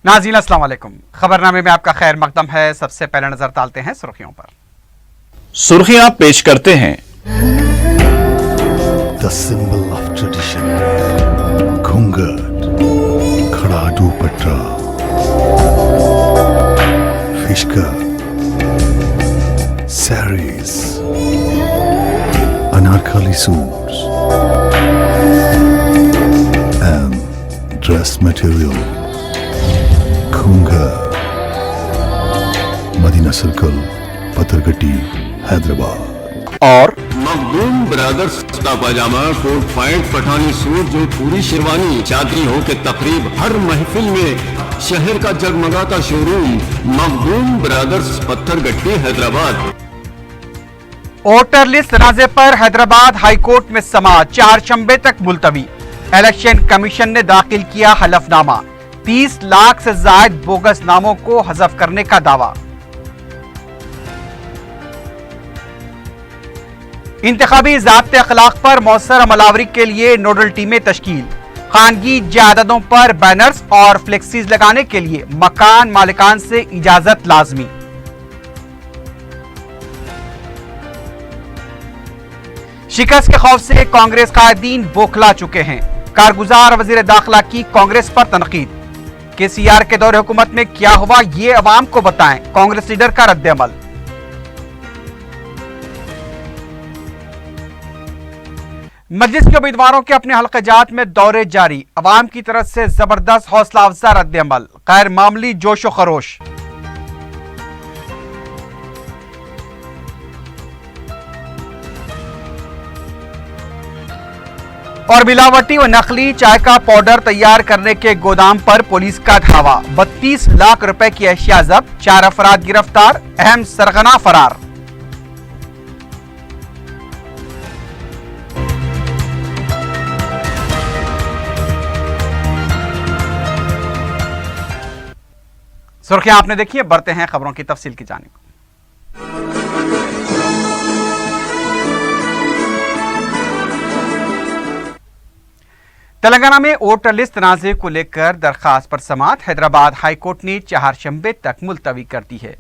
नाज़रीन अस्सलाम वालेकुम। खबरनामे में आपका खैर मकदम है। सबसे पहले नजर डालते हैं सुर्खियों पर। सुर्खियां पेश करते हैं। The symbol of tradition, Ghoonghat, खड़ा दुपट्टा, फिशकर, saris, anarkali suits, and dress material, Ghoonghat, Madina circle, Patthargatti, Hyderabad. और मखदूम ब्रदर्स का pyjama, coat pant, Pathani suit, जो पूरी शेरवानी, शादी हो के तकरीब, हर महफिल में शहर का जगमगाता showroom Makhdoom brothers, Patthargatti, Hyderabad. Voter list तनाज़े पर हैदराबाद हाईकोर्ट में समाअत 4 शंबे तक मुलतवी। इलेक्शन कमीशन ने दाखिल किया हलफनामा। 30 लाख से ज्यादा बोगस नामों को हज़फ करने का दावा। इंतखाबी ज़ाब्ते अखलाक पर मौसर अमलावरी के लिए नोडल टीमें तश्कील। खानगी जायदादों पर बैनर्स और फ्लेक्सीज लगाने के लिए मकान मालिकान से इजाजत लाजमी। शिकस्त के खौफ से कांग्रेस कायदीन बौखला चुके हैं। कारगुजार वजीर दाखिला की कांग्रेस पर तनकीद। केसीआर के दौरे हुकूमत में क्या हुआ ये अवाम को बताएं, कांग्रेस लीडर का रद्द-ए-अमल। मजलिस के उम्मीदवारों के अपने हल्के जात में दौरे जारी। अवाम की तरफ से जबरदस्त हौसला अफजा रद्द-ए-अमल, गैर मामूली जोश व खरोश। और मिलावटी व नकली चाय का पाउडर तैयार करने के गोदाम पर पुलिस का धावा। 32 लाख रुपए की अशिया जब्त, 4 अफराद गिरफ्तार, अहम सरगना फरार। सुर्खियां आपने देखी है, बढ़ते हैं खबरों की तफसील की जानिब। तेलंगाना में वोटर लिस्ट तनाज़े को लेकर दरखास्त पर समाअत हैदराबाद हाईकोर्ट ने 4 शंबे तक मुलतवी कर दी है।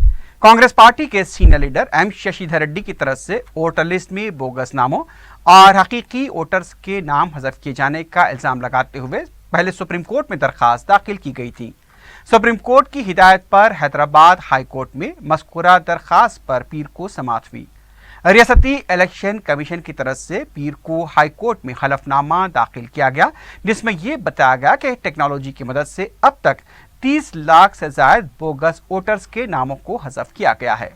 कांग्रेस पार्टी के senior leader M Shashidhar Reddy की तरफ से वोटर लिस्ट में बोगस नामों और हकीकी वोटर्स के नाम हज़फ किए जाने का इल्जाम लगाते हुए पहले सुप्रीम कोर्ट में दरखास्त दाखिल की गई थी। सुप्रीम कोर्ट की हिदायत पर हैदराबाद हाईकोर्ट में मज़कूरा दरखास्त पर पीर को समाअत हुई। रियासती इलेक्शन कमीशन की तरफ से पीर को हाईकोर्ट में हलफनामा दाखिल किया गया, जिसमें यह बताया गया कि टेक्नोलॉजी की मदद से अब तक 30 लाख से ज्यादा बोगस वोटर्स के नामों को हज़फ किया गया है।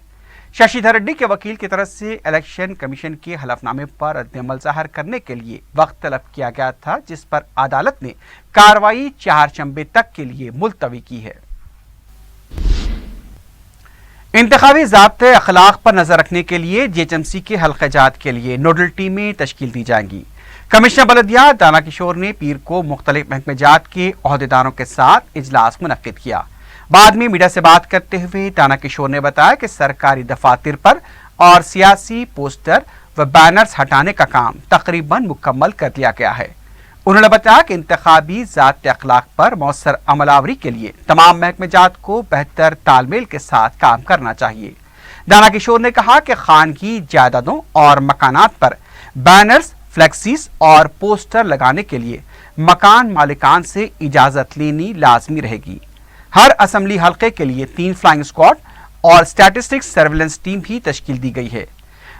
शशिधर रेड्डी के वकील की तरफ से इलेक्शन कमीशन के हलफनामे पर रद्द-ए-अमल ज़ाहिर करने के लिए वक्त तलब किया गया था, जिस पर अदालत ने कार्रवाई 4 शंबे तक के लिए मुलतवी की है। इंतखाबी ज़ाब्ते अखलाक पर नजर रखने के लिए जेएचएमसी के हल्के जात के लिए नोडल टीमें तश्कील दी जाएंगी। कमिश्नर बलदिया दाना किशोर ने पीर को मुख्तलिफ महकमे जात के ओहदेदारों के साथ इजलास मुनक्किद किया। बाद में मीडिया से बात करते हुए दाना किशोर ने बताया कि सरकारी दफातर पर और सियासी पोस्टर व बैनर्स हटाने का काम तकरीबन मुकम्मल कर लिया गया है। उन्होंने बताया कि इंतखाबी ज़ाब्ते अखलाक पर मौसर अमलावरी के लिए तमाम महकमे जात को बेहतर तालमेल के साथ काम करना चाहिए। दाना किशोर ने कहा कि खानगी जायदादों और मकानात पर बैनर्स, फ्लेक्सीज और पोस्टर लगाने के लिए मकान मालिकान से इजाजत लेनी लाजमी रहेगी। हर असेंबली हल्के के लिए 3 फ्लाइंग स्क्वाड और स्टैटिस्टिक्स सर्विलेंस टीम भी तश्कील दी गई है।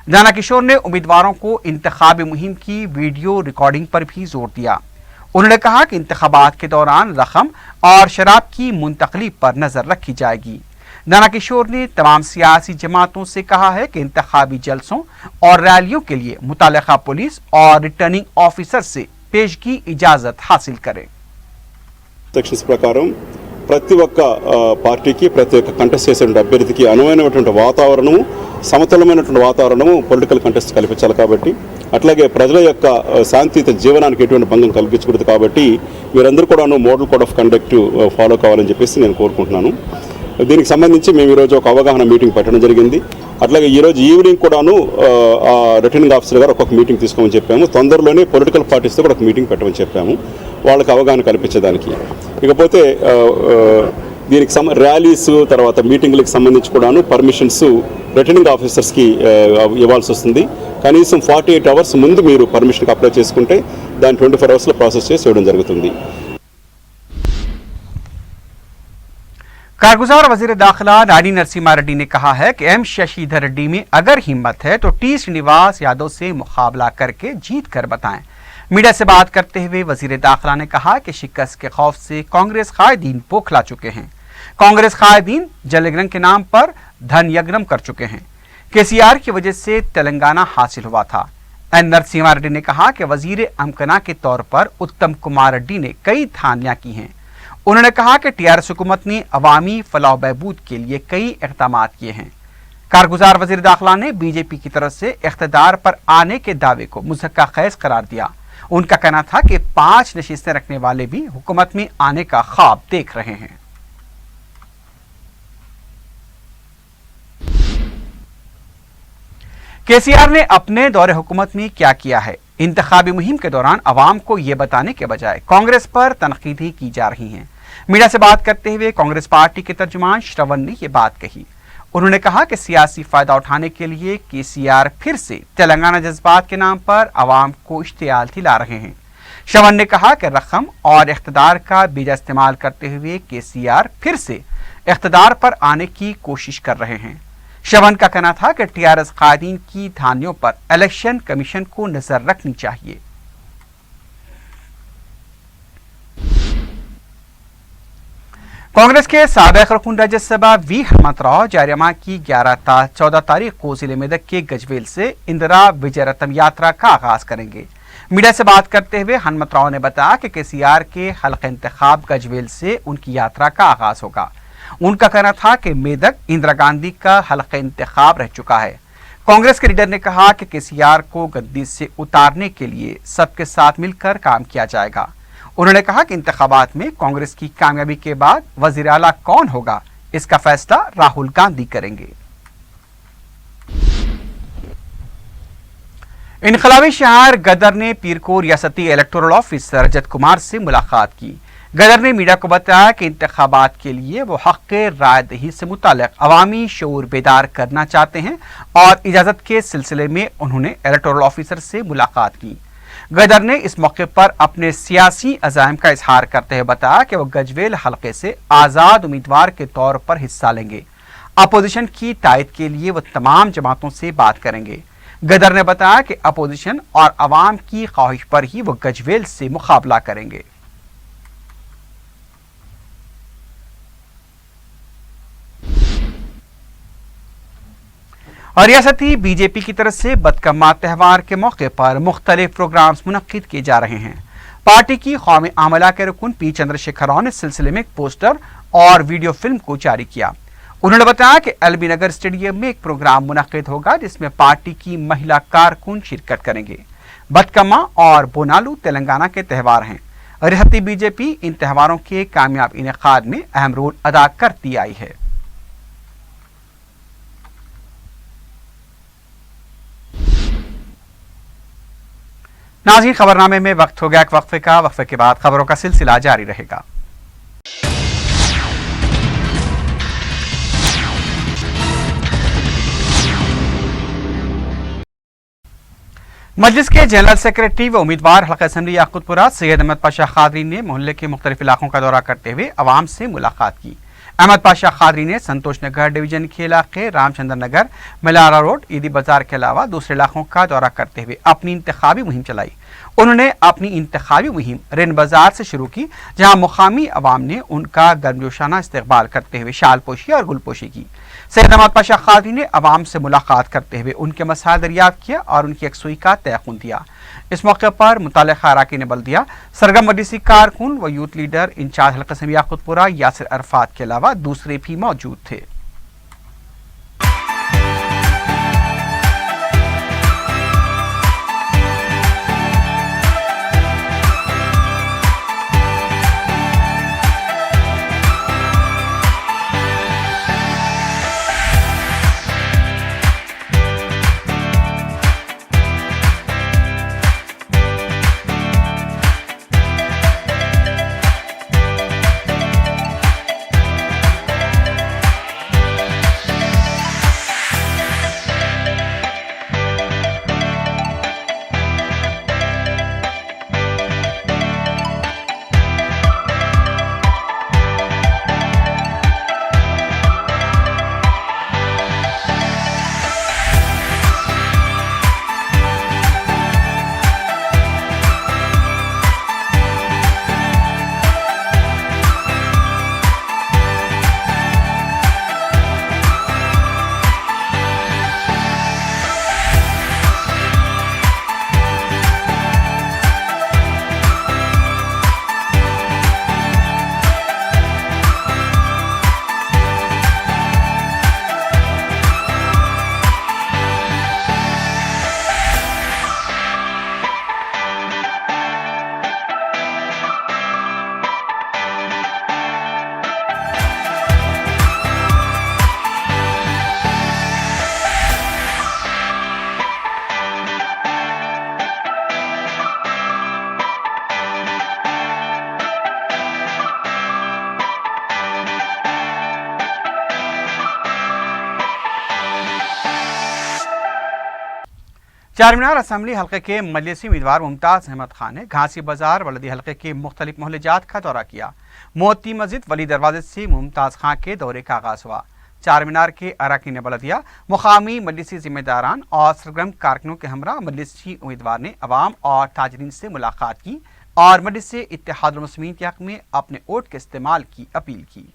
दाना किशोर ने उम्मीदवारों को इंतखाबी मुहिम की वीडियो रिकॉर्डिंग पर भी जोर दिया। उन्होंने कहा कि इंतखाबात के दौरान रकम और शराब की मुंतकली पर नजर रखी जाएगी। दाना किशोर ने तमाम सियासी जमातों से कहा है कि इंतखाबी जलसों और रैलियों के लिए मुताल्लिका पुलिस और रिटर्निंग ऑफिसर से पेशगी इजाजत हासिल करें। సెక్షన్స్ ప్రకారం ప్రతి ఒక్క పార్టీకి ప్రతి ఒక్క కంటెస్ట్ చేసే అభ్యర్థికి అనువైనటువంటి వాతావరణము, సమతుల్యమైనటువంటి వాతావరణము పొలిటికల్ కంటెస్ట్ కల్పించాలి కాబట్టి, అట్లాగే ప్రజల యొక్క శాంతియుత జీవనానికి ఎటువంటి భంగం కల్పించకూడదు కాబట్టి మీరందరూ కూడాను model code of conduct follow కావాలని చెప్పేసి నేను కోరుకుంటున్నాను। దీనికి సంబంధించి మేము ఈరోజు ఒక అవగాహన మీటింగ్ పెట్టడం జరిగింది। అట్లాగే ఈరోజు ఈవినింగ్ కూడాను రిటర్నింగ్ ఆఫీసర్ గారు ఒక్కొక్క మీటింగ్ తీసుకోమని చెప్పాము। తొందరలోనే పొలిటికల్ పార్టీస్తో కూడా ఒక మీటింగ్ పెట్టమని చెప్పాము వాళ్ళకి అవగాహన కల్పించడానికి। ఇకపోతే దీనికి ర్యాలీస్ తర్వాత మీటింగ్లకు సంబంధించి కూడాను పర్మిషన్స్ రిటర్నింగ్ ఆఫీసర్స్కి ఇవ్వాల్సి వస్తుంది. కనీసం 48 అవర్స్ ముందు మీరు పర్మిషన్కి అప్లై చేసుకుంటే దాన్ని 24 అవర్స్లో ప్రాసెస్ చేసి ఇవ్వడం జరుగుతుంది. कारगुजार वजीर दाखिला नानी नरसिम्हा रेड्डी ने कहा है कि एम शशिधर रेड्डी में अगर हिम्मत है तो टी श्रीनिवास यादव से मुकाबला करके जीत कर बताएं। मीडिया से बात करते हुए वजीर दाखिला ने कहा कि शिकस्त के खौफ से कांग्रेस कायदीन बौखला चुके हैं। कांग्रेस कायदीन जलयज्ञ के नाम पर धन यज्ञ कर चुके हैं। केसीआर की वजह से तेलंगाना हासिल हुआ था। एन नरसिम्हा रेड्डी ने कहा कि वजीर अमकना के तौर पर उत्तम कुमार रेड्डी ने कई थानियां की हैं। उन्होंने कहा कि टीआरएस हुकूमत ने अवामी फलाह बहबूद के लिए कई इक़दाम किए हैं। कारगुजार वजीर दाखिला ने बीजेपी की तरफ से इख्तिदार पर आने के दावे को मुज़क्का खैज करार दिया। उनका कहना था कि 5 नशिस्तें रखने वाले भी हुकूमत में आने का ख्वाब देख रहे हैं। केसीआर ने अपने दौरे हुकूमत में क्या किया है? इंतखाबी मुहिम के दौरान अवाम को ये बताने के बजाय कांग्रेस पर तनकीदें की जा रही हैं। मीडिया से बात करते हुए कांग्रेस पार्टी के तर्जुमान श्रवण ने यह बात कही। उन्होंने कहा कि सियासी फायदा उठाने के लिए केसीआर फिर से तेलंगाना जज्बात के नाम पर अवाम को इश्तियाल दिला रहे हैं। श्रवण ने कहा कि रकम और इख्तिदार का बेजा इस्तेमाल करते हुए केसीआर फिर से इख्तिदार पर आने की कोशिश कर रहे हैं। श्रवण का कहना था कि टीआरएस कायदीन की धानियों पर इलेक्शन कमीशन को नजर रखनी चाहिए। कांग्रेस के साबिक रुकन राज्यसभा वी हनुमंतराव जारी माह की 14 तारीख को जिले मेदक के गजवेल से इंदिरा विजय रथम यात्रा का आगाज करेंगे। मीडिया से बात करते हुए हनुमंतराव ने बताया कि केसीआर के हल्का इंतखाब गजवेल से उनकी यात्रा का आगाज होगा। उनका कहना था कि मेदक इंदिरा गांधी का हल्का इंतखाब रह चुका है। कांग्रेस के लीडर ने कहा कि केसीआर को गद्दी से उतारने के लिए सबके साथ मिलकर काम किया जाएगा। उन्होंने कहा कि इंतखाबात में कांग्रेस की कामयाबी के बाद वजीर आला कौन होगा, इसका फैसला राहुल गांधी करेंगे। इनकलाबी शहर गदर ने पीर को रियासती इलेक्टोरल ऑफिसर रजत कुमार से मुलाकात की। गदर ने मीडिया को बताया कि इंतखाबात के लिए वो हक़ राय दही से मुतालिक अवामी शऊर बेदार करना चाहते हैं और इजाज़त के सिलसिले में उन्होंने इलेक्टोरल ऑफिसर से मुलाकात की। गदर ने इस मौके पर अपने सियासी अज़ाइम का इजहार करते हुए बताया कि वो गजवेल हलके से आज़ाद उम्मीदवार के तौर पर हिस्सा लेंगे। अपोजिशन की तायद के लिए वो तमाम जमातों से बात करेंगे। गदर ने बताया कि अपोजिशन और अवाम की ख्वाहिश पर ही वो गजवेल से मुकाबला करेंगे। और रियासती बीजेपी की तरफ से बदकम्मा त्यौहार के मौके पर मुख्तलिफ प्रोग्राम्स मुनक्किद किए जा रहे हैं। पार्टी की कौमी आमला के रुकन पी चंद्रशेखर राव ने इस सिलसिले में एक पोस्टर और वीडियो फिल्म को जारी किया। उन्होंने बताया कि एलबी नगर स्टेडियम में एक प्रोग्राम मुनक्किद होगा जिसमें पार्टी की महिला कारकुन शिरकत करेंगे। बदकम्मा और बोनालू तेलंगाना के त्यौहार हैं। रियासती बीजेपी इन त्यौहारों के कामयाब इनेकाद में अहम रोल अदा करती आई है। नाज़रीन, खबरनामे में वक्त हो गया एक वक्फे का। वक्फे के बाद खबरों का सिलसिला जारी रहेगा। मजलिस के जनरल सेक्रेटरी व उम्मीदवार हल्का असेंबली याकूतपुरा सैयद अहमद पाशा खादरी ने मोहल्ले के मुख्तलिफ इलाकों का दौरा करते हुए अवाम से मुलाकात की। अहमद पाशा खादरी ने संतोष नगर डिवीजन के इलाके रामचंद्र नगर, मलारा रोड, ईदी बाजार के अलावा दूसरे इलाकों का दौरा करते हुए अपनी इंतखाबी मुहिम चलाई। उन्होंने अपनी इंतखाबी मुहिम रिन बाजार से शुरू की, जहां मुकामी अवाम ने उनका गर्मजोशाना इस्तकबाल करते हुए शालपोशी और गुलपोशी की। सैयद अहमद पाशा खादरी ने अवाम से मुलाकात करते हुए उनके मसाइल दरियाफ्त किया और उनकी यकसुई का तयक़ुन दिया। इस मौके पर मुताल्लिक़ा अराकीन बल्दिया, सरगम मजलिसी कारकुन व यूथ लीडर इंचार्ज हल्का असेंबली याकूतपुरा यासिर अरफात के अलावा दूसरे भी मौजूद थे। चारमीनार असम्बली हल्के के मजलिसी उम्मीदवार मुमताज़ अहमद खान ने घासी बाजार वलदी हल्के के मुख्तलिफ मोहल्लेजात का दौरा किया। मोती मस्जिद वली दरवाजे से मुमताज़ खान के दौरे का आगाज़ हुआ। चारमीनार के अरकान बलदिया, मुकामी मजलिसी जिम्मेदारान और सरगर्म कारकुनों के हमरा मजलिसी उम्मीदवार ने अवाम और ताजरीन से मुलाकात की और मजलिस इत्तेहादुल मुस्लिमीन के हक़ में अपने वोट के इस्तेमाल की अपील की।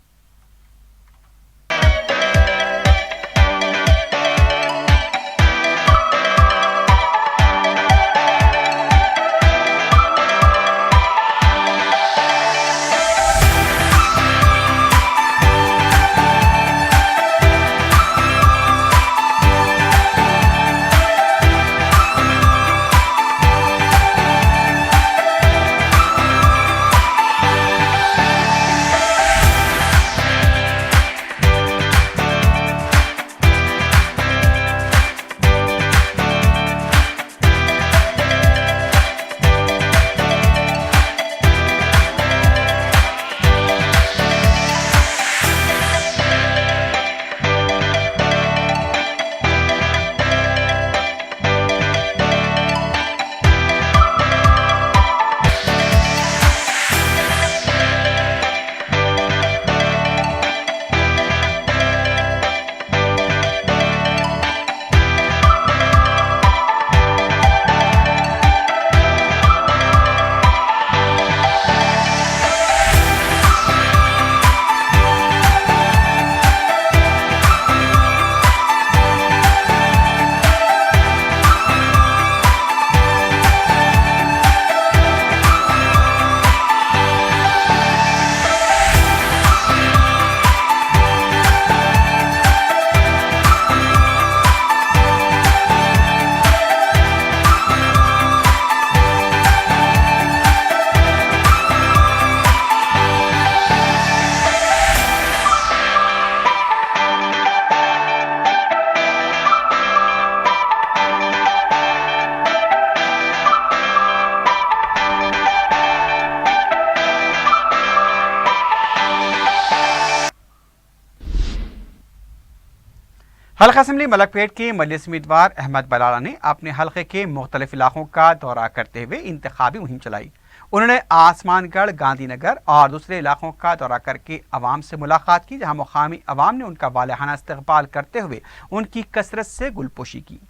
हल्का असम्बली मलकपेट के मजलिस उम्मीदवार अहमद बलाला ने अपने हल्के के मुख्तलिफ इलाकों का दौरा करते हुए इंतखाबी मुहिम चलाई। उन्होंने आसमानगढ़, गांधीनगर और दूसरे इलाकों का दौरा करके अवाम से मुलाकात की, जहां मुकामी अवाम ने उनका वालेहाना इस्तकबाल करते हुए उनकी कसरत से गुलपोशी की।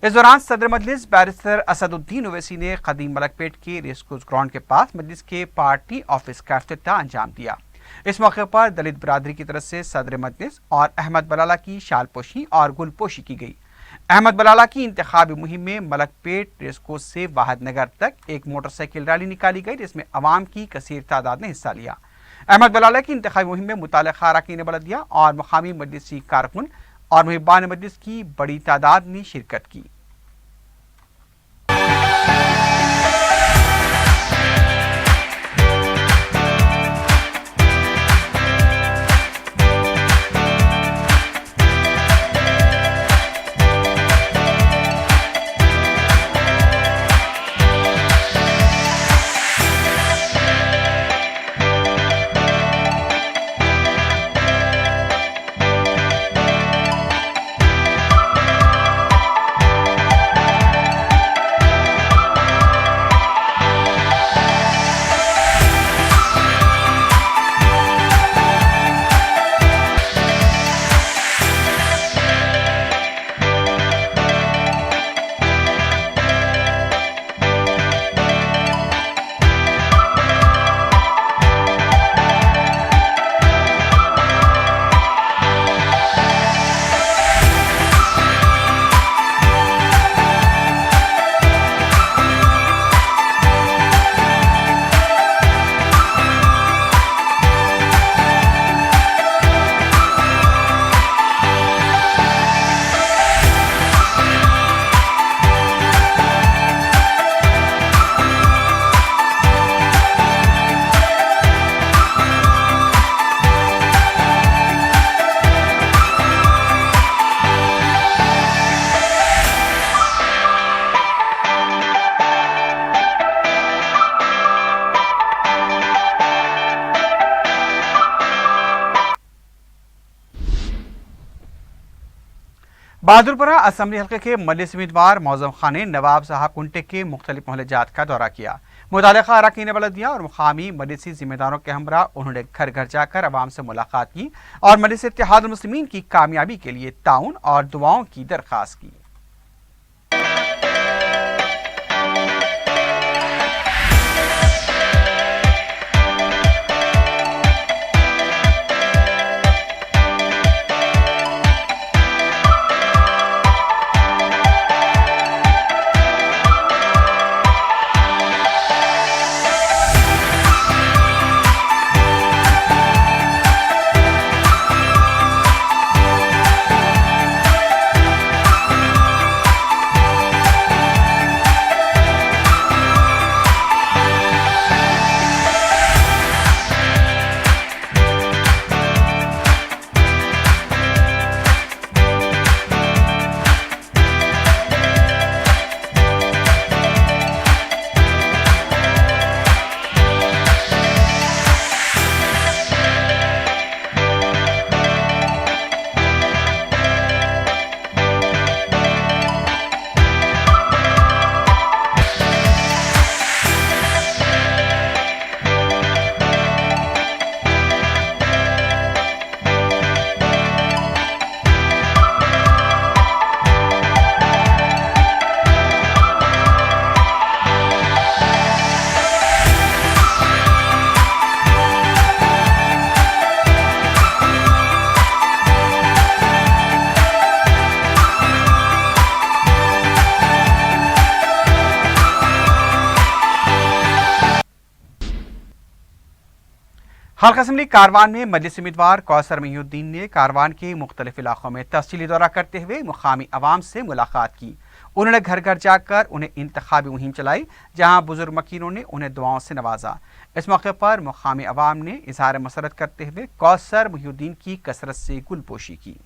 इस दौरान सदर मजलिस बैरिस्टर असदुद्दीन ओवैसी ने कदीम मलकपेट के रेसकोर्स ग्राउंड के पास मजलिस के पार्टी ऑफिस का इफ्तिताह अंजाम दिया। इस मौके पर दलित बिरादरी की तरफ से सदर मजलिस और अहमद बलाला की शालपोशी और गुलपोशी की गई। अहमद बलाला की इंतखाबी मुहिम में मलकपेट रेसकोर्स से वाहिदनगर तक एक मोटरसाइकिल रैली निकाली गई, जिसमें अवाम की कसीर तादाद ने हिस्सा लिया। अहमद बलाला की इंतखाबी मुहिम में मुताल्लिक़ा अरकान बलदिया और मकामी मजलिसी कारकुन और मुहिब्बान मजलिस की बड़ी तादाद ने शिरकत की। बहादुरपुरा असम्बली हल्के के मजलिस उम्मीदवार मौजम खान ने नवाब साहब कुंटे के मुख्तलिफ मोहल्लात का दौरा किया। मुतालिका अरकान बलदिया और मुकामी मजलिसी जिम्मेदारों के हमरा उन्होंने घर घर जाकर अवाम से मुलाकात की और मजलिस इत्तेहादुल मुस्लिमीन की कामयाबी के लिए ताउन और दुआओं की दरख्वास्त की। हल्का असम्बली कारवान में मजलिस उम्मीदवार कौसर महिउद्दीन ने कारवान के मुख्तलिफ इलाकों में तफसीली दौरा करते हुए मुकामी अवाम से मुलाकात की। उन्होंने घर घर जाकर उन्हें इंतखाबी मुहिम चलाई, जहां बुजुर्ग मकीनों ने उन्हें दुआओं से नवाजा। इस मौके पर मुकामी अवाम ने इजहार मसरत करते हुए कौसर महिउद्दीन की कसरत से गुलपोशी की।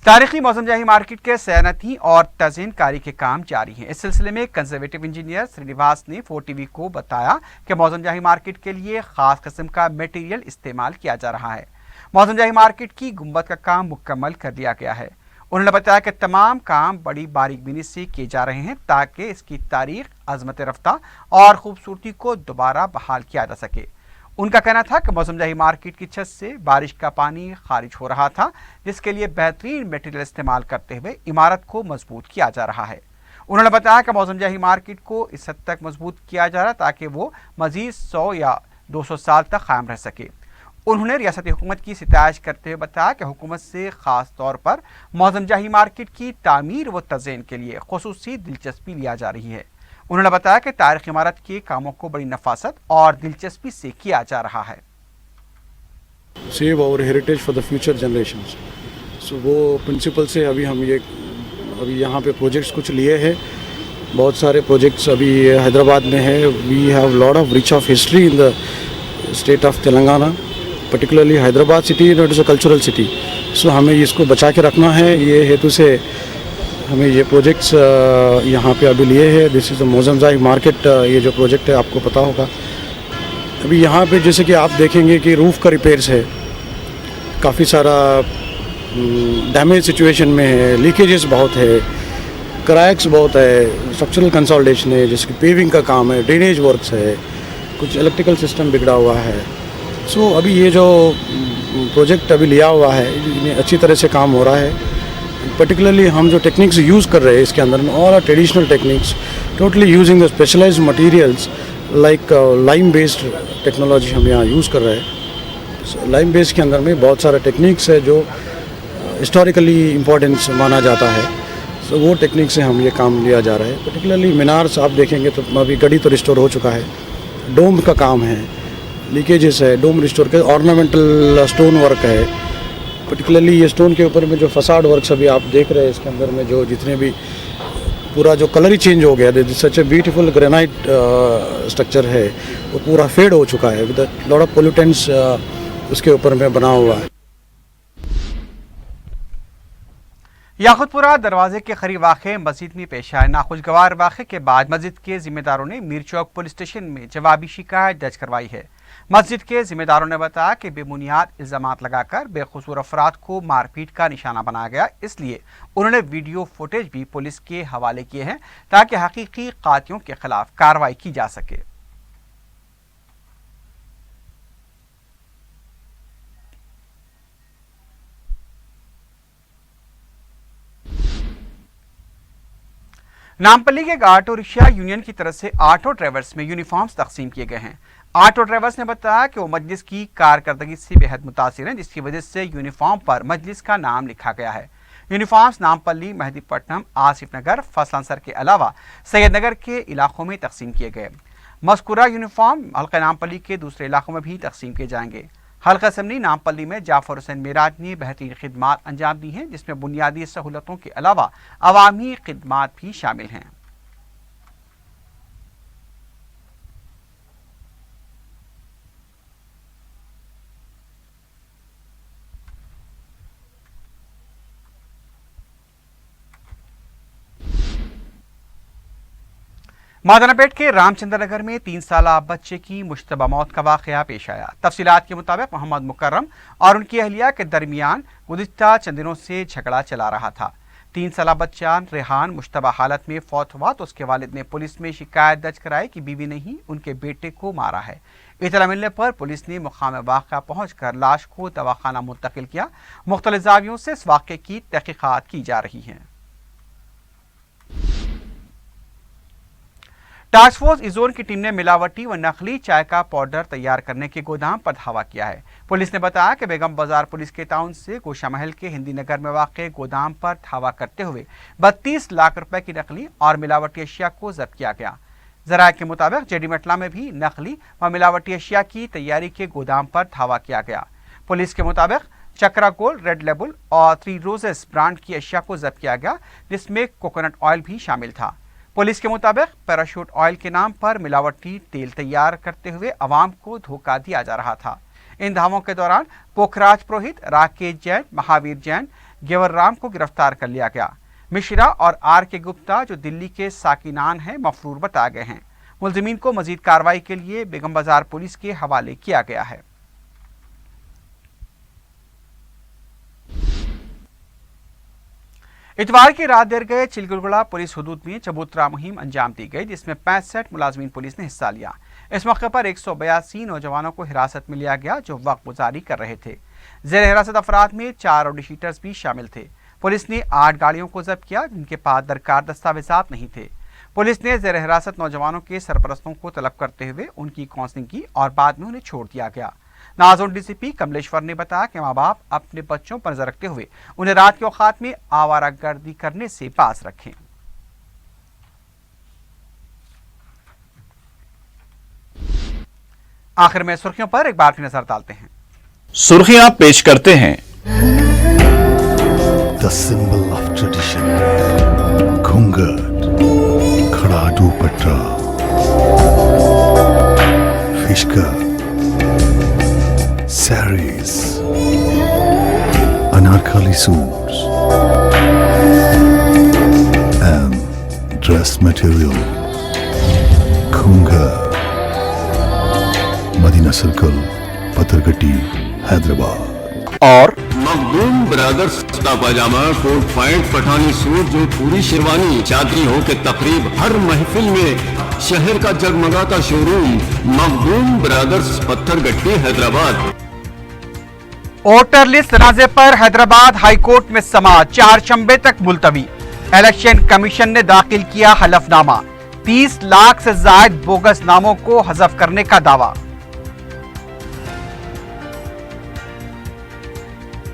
तारीखी मौजमजाही मार्केट के सैनती और तज़ीन कारी के काम जारी हैं। इस सिलसिले में कंजर्वेटिव इंजीनियर श्रीनिवास ने 4TV को बताया कि मौजमजाही मार्केट के लिए खास किस्म का मटेरियल इस्तेमाल किया जा रहा है। मौजमजाही मार्केट की गुंबद का काम मुकम्मल कर लिया गया है। उन्होंने बताया कि तमाम काम बड़ी बारीकबीनी से किए जा रहे हैं ताकि इसकी तारीख, अजमत रफ्ता और खूबसूरती को दोबारा बहाल किया जा सके। उनका कहना था कि मौजमजाही मार्केट की छत से बारिश का पानी खारिज हो रहा था, जिसके लिए बेहतरीन मटेरियल इस्तेमाल करते हुए इमारत को मजबूत किया जा रहा है। उन्होंने बताया कि मौजमजाही मार्केट को इस हद तक मजबूत किया जा रहा है ताकि वो मजीद 100 या 200 साल तक कायम रह सके। उन्होंने रियासती हुकूमत की सितायश करते हुए बताया कि हुकूमत से खास तौर पर मौजमजाही मार्केट की तामीर व तज़ीन के लिए खुसूसी दिलचस्पी लिया जा रही है। उन्होंने बताया कि तारीखी इमारत के कामों को बड़ी नफासत और दिलचस्पी से किया जा रहा है। Save our heritage for the future generations, so वो प्रिंसिपल से अभी यहाँ पे प्रोजेक्ट्स कुछ लिए हैं। बहुत सारे प्रोजेक्ट्स अभी हैदराबाद में है। We have lot of rich of history in the state of Telangana, particularly Hyderabad city it is a cultural city. So हमें इसको बचा के रखना है, ये हेतु से हमें ये प्रोजेक्ट्स यहाँ पे अभी लिए हैं। दिस इज़ द मौजमजाही मार्केट, ये जो प्रोजेक्ट है आपको पता होगा। अभी यहाँ पे जैसे कि आप देखेंगे कि रूफ़ का रिपेयर्स है, काफ़ी सारा डैमेज सिचुएशन में है, लीकेजेस बहुत है, क्रैक्स बहुत है, स्ट्रक्चरल कंसोलिडेशन है, जैसे कि पेविंग का काम है, ड्रेनेज वर्क्स है, कुछ इलेक्ट्रिकल सिस्टम बिगड़ा हुआ है। सो अभी ये जो प्रोजेक्ट अभी लिया हुआ है, इनमें अच्छी तरह से काम हो रहा है। पर्टिकुलरली हम जो टेक्निक्स यूज़ कर रहे हैं इसके अंदर में all are traditional techniques, totally using the specialised materials like lime based technology हम यहाँ यूज़ कर रहे हैं। लाइम बेस्ड के अंदर में बहुत सारा टेक्निक्स है जो हिस्टोरिकली इम्पोर्टेंस माना जाता है। सो वो टेक्निक से हम ये काम लिया जा रहा है। पर्टिकुलरली मीनार्स आप देखेंगे तो अभी गड़ी तो रिस्टोर हो चुका है, डोम का काम है, लीकेजेस है, डोम रिस्टोर के ऑर्नामेंटल स्टोन वर्क है। पर्टिकुलरली ये स्टोन के ऊपर में जो फसाड वर्क्स अभी आप देख रहे हैं इसके अंदर में जो जितने भी पूरा जो कलर ही चेंज हो गया, सच ए ब्यूटीफुल ग्रेनाइट स्ट्रक्चर है, वो पूरा फेड हो चुका है विद लॉट ऑफ पोल्यूटेंट्स उसके ऊपर में बना हुआ है। याकुतपुरा दरवाजे के करीब वाक़े मस्जिद में पेश आए नाखुशगवार वाक़े के बाद मस्जिद के जिम्मेदारों ने मीर चौक पुलिस स्टेशन में जवाबी शिकायत दर्ज करवाई है। मस्जिद के जिम्मेदारों ने बताया कि बेबुनियाद इल्जामात लगाकर बेकसूर अफराद को मारपीट का निशाना बनाया गया, इसलिए उन्होंने वीडियो फुटेज भी पुलिस के हवाले किए हैं ताकि हकीकी कातिलों के खिलाफ कार्रवाई की जा सके। नामपल्ली के एक ऑटो रिक्शा यूनियन की तरफ से ऑटो ड्राइवर्स में यूनिफॉर्म्स तकसीम किए गए हैं। ऑटो ड्राइवर्स ने बताया कि वो मजलिस की कारकर्दगी से बेहद मुतासिर हैं, जिसकी वजह से यूनिफॉर्म पर मजलिस का नाम लिखा गया है। यूनिफॉर्म्स नामपल्ली, मेहदीपट्टनम, आसिफ नगर, फजल अंसर के अलावा सैयद नगर के इलाकों में तकसीम किए गए। मज़कूरा यूनिफॉर्म हल्का नामपल्ली के दूसरे इलाकों में भी तकसीम किए जाएंगे। हल्का असम्बली नामपल्ली में जाफर हुसैन मेराज ने बेहतरीन खिदमात अंजाम दी हैं, जिसमें बुनियादी सहूलतों के अलावा अवामी खिदमात भी शामिल हैं। मादनापेट के रामचंद्र नगर में 3 साला बच्चे की मुश्तबा मौत का वाकया पेश आया। तफसीलात के मुताबिक मोहम्मद मुकर्रम और उनकी अहलिया के दरमियान गुज़िश्ता चंद दिनों से झगड़ा चला रहा था। 3 साला बच्चा रेहान मुश्तबा हालत में फौत हुआ तो उसके वालिद ने पुलिस में शिकायत दर्ज कराई कि बीवी ने ही उनके बेटे को मारा है। इतला मिलने पर पुलिस ने मुकाम वाक़ा पहुंचकर लाश को दवाखाना मुंतकिल किया। मुख्तलिफ ज़ावियों से इस वाक़े की तहक़ीक़ात की जा रही हैं। टास्क फोर्स इजोन की टीम ने मिलावटी व नकली चाय का पाउडर तैयार करने के गोदाम पर धावा किया है। पुलिस ने बताया कि बेगम बाजार पुलिस के ताउन से गोशा महल के हिंदी नगर में वाक़े गोदाम पर धावा करते हुए 32 लाख रुपए की नकली और मिलावटी अशिया को जब्त किया गया। ज़राए के मुताबिक जेडी मेटला में भी नकली व मिलावटी अशिया की तैयारी के गोदाम पर धावा किया गया। पुलिस के मुताबिक चक्रा गोल्ड, रेड लेबल और 3 रोजेस ब्रांड की अशिया को जब्त किया गया, जिसमें कोकोनट ऑयल भी शामिल था। पुलिस के मुताबिक पैराशूट ऑयल के नाम पर मिलावटी तेल तैयार करते हुए अवाम को धोखा दिया जा रहा था। इन धावों के दौरान पोखराज पुरोहित, राकेश जैन, महावीर जैन, गेवर राम को गिरफ्तार कर लिया गया। मिश्रा और आर के गुप्ता जो दिल्ली के साकिनान हैं, मफरूर बताए गए हैं। मुलजिमीन को मजीद कार्रवाई के लिए बेगम बाजार पुलिस के हवाले किया गया है। इतवार की रात देर गए चिलगुलगुड़ा पुलिस हुदूद में चबूतरा मुहिम अंजाम दी गई, जिसमें 65 मुलाजमीन पुलिस ने हिस्सा लिया। इस मौके पर 182 नौजवानों को हिरासत में लिया गया जो वक्त गुजारी कर रहे थे। जेर हिरासत अफराद में 4 ऑडी शीटर्स भी शामिल थे। पुलिस ने 8 गाड़ियों को जब्त किया जिनके पास दरकार दस्तावेजात नहीं थे। पुलिस ने जेर हिरासत नौजवानों के सरपरस्तों को तलब करते हुए उनकी काउंसलिंग की और बाद में उन्हें छोड़ दिया गया। नाज़ोन डीसीपी कमलेश्वर ने बताया कि माँ बाप अपने बच्चों पर नजर रखते हुए उन्हें रात के औकात में आवारागर्दी करने से पास रखें। आखिर में सुर्खियों पर एक बार फिर नजर डालते हैं। सुर्खियां पेश करते हैं। The symbol of tradition. Ghoonghat, खड़ा दुपट्टा, फिशकर, saris, anarkali suits, and dress material. Khunga, Madina Circle, Patargatti, Hyderabad. और मखदूम ब्रदर्स का pyjama, coat pant, Pathani suit, जो पूरी शेरवानी, शादी हो के तकरीब, हर महफिल में शहर का जगमगाता showroom Makhdoom brothers, Patthargatti, Hyderabad. Voter list तनाज़े पर हैदराबाद हाईकोर्ट में समाअत 4 शंबे तक मुलतवी। इलेक्शन कमीशन ने दाखिल किया हलफनामा। 30 लाख से ज्यादा बोगस नामों को हज़फ करने का दावा।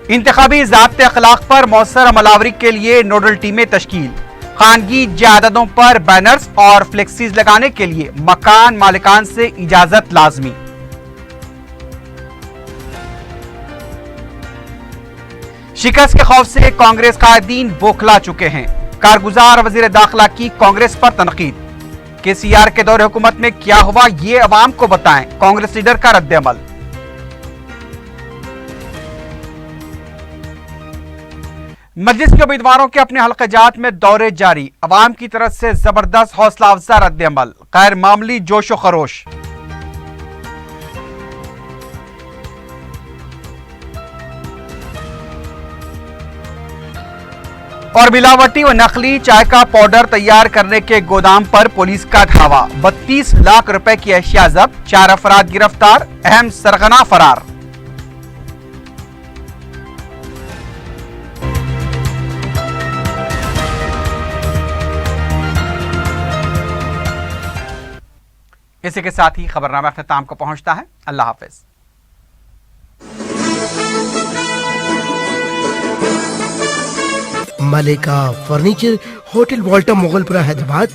इंतखाबी ज़ाब्ते अखलाक पर मौसर अमलावरी के लिए नोडल टीमें तश्कील। खानगी जायदादों पर बैनर्स और फ्लेक्सीज लगाने के लिए मकान मालिकान से इजाजत लाजमी। शिकस्त के खौफ से कांग्रेस कायदीन बौखला चुके हैं। कारगुजार वजीर दाखिला की कांग्रेस पर तनकीद। केसीआर के दौरे हुकूमत में क्या हुआ ये अवाम को बताएं, कांग्रेस लीडर का रद्द-ए-अमल। मजलिस के उम्मीदवारों के अपने हल्क़े-जात में दौरे जारी। अवाम की तरफ से जबरदस्त हौसला अफजा रद्द-ए-अमल, गैर मामूली जोश व खरोश। और मिलावटी व नकली चाय का पाउडर तैयार करने के गोदाम पर पुलिस का धावा। 32 लाख रुपए की अशिया जब्त, 4 अफराद गिरफ्तार, अहम सरगना फरार। इसी के साथ ही खबरनामा अख्ताम को पहुंचता है। अल्लाह हाफिज। Malika furniture, hotel Walta, Mughalpura, Hyderabad.